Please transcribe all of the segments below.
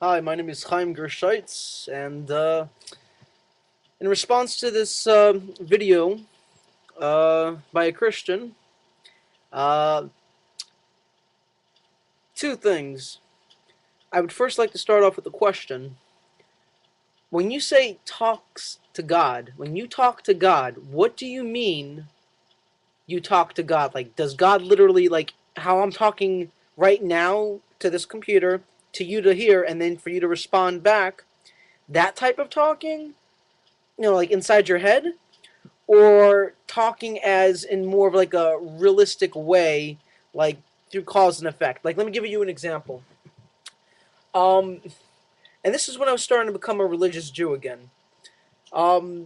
Hi, my name is Chaim Gersheitz, and in response to this video by a Christian, uh, two things. I would first like to start off with a question. When you say talks to God, when you talk to God, what do you mean you talk to God? Like, does God literally, like, how I'm talking right now to this computer, to you to hear, and then for you to respond back, that type of talking? Like inside your head? Or talking as in more of like a realistic way, like through cause and effect. Like, let me give you an example. Um, and this is when I was starting to become a religious Jew again. Um,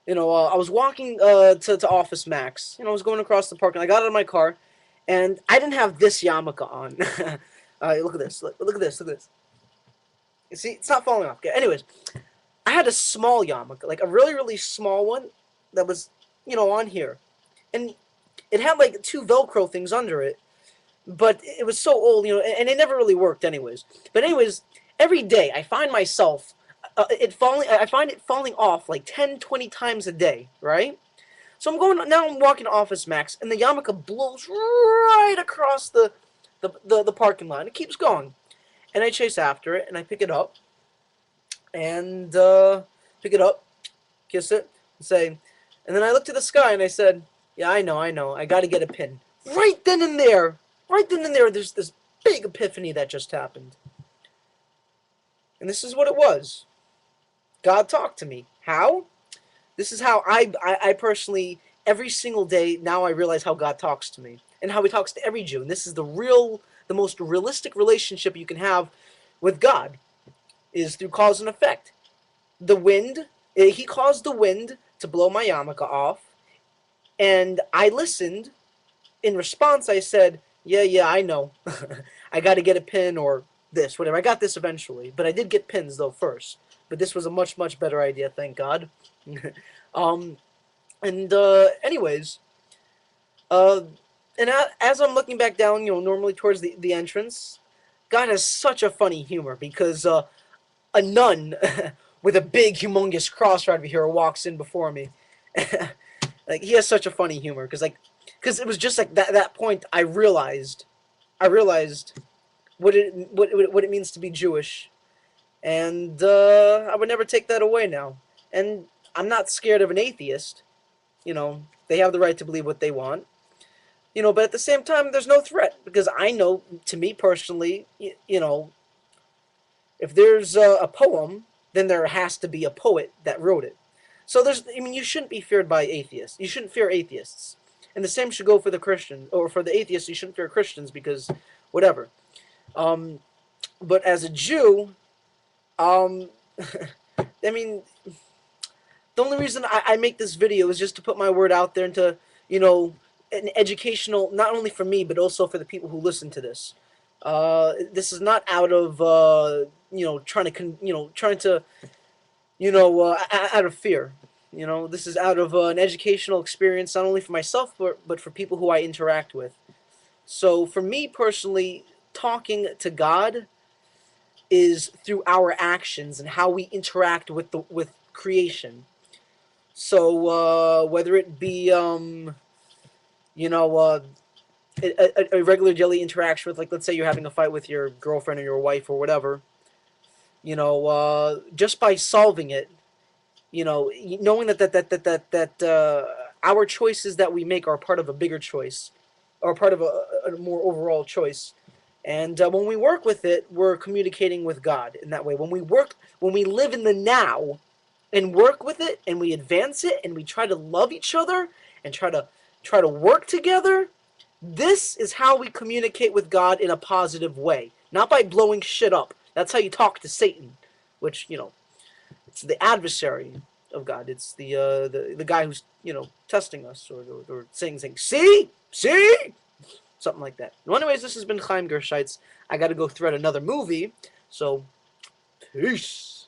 I was walking to Office Max. I was going across the park, and I got out of my car, and I didn't have this yarmulke on. Look at this. Look at this. Look at this. You see, it's not falling off. Okay. Anyways, I had a small yarmulke, like a really, really small one that was, on here. And it had like two Velcro things under it, but it was so old, and it never really worked, anyways. But anyways, every day I find myself it falling. I find it falling off like 10, 20 times a day, right? So I'm going now. I'm walking to Office Max, and the yarmulke blows right across the parking lot. It keeps going, and I chase after it, and I pick it up, and pick it up, kiss it, and say, and then I looked to the sky, and I said, "Yeah, I know, I know. I got to get a pin." Right then and there, there's this big epiphany that just happened. And this is what it was. God talked to me. How? This is how I personally, every single day, now I realize how God talks to me. And how he talks to every Jew. And this is the most realistic relationship you can have with God, is through cause and effect. The wind, he caused the wind to blow my yarmulke off. And I listened. In response, I said, yeah, I know. I got to get a pin or this, whatever. I got this eventually, but I did get pins though first. But this was a much, much better idea, thank God. um, and anyways, uh, and as I'm looking back down, normally towards the entrance, God has such a funny humor because a nun with a big, humongous cross right over here walks in before me. Like, he has such a funny humor because it was just like that point I realized what it means to be Jewish, and I would never take that away now. And I'm not scared of an atheist. They have the right to believe what they want. But at the same time, there's no threat because I know, to me personally, if there's a poem, then there has to be a poet that wrote it. So you shouldn't be feared by atheists. You shouldn't fear atheists. And the same should go for the Christians, or for the atheists, you shouldn't fear Christians because whatever. Um, but as a Jew, um, I mean, the only reason I make this video is just to put my word out there and to, an educational, not only for me, but also for the people who listen to this. This is not out of, trying to, out of fear. This is out of an educational experience, not only for myself, but for people who I interact with. So for me personally, talking to God is through our actions and how we interact with creation. So whether it be you know a regular daily interaction with, like, let's say you're having a fight with your girlfriend or your wife or whatever, just by solving it, knowing that our choices that we make are part of a bigger choice, or part of a more overall choice. And when we work with it, we're communicating with God in that way. When we live in the now, and work with it, and we advance it, and we try to love each other, and try to work together, this is how we communicate with God in a positive way, not by blowing shit up. That's how you talk to Satan, which, it's the adversary of God. It's the guy who's, testing us, or saying things. See, something like that. Well, anyways, this has been Chaim Gersheitz. I got to go thread another movie, so peace.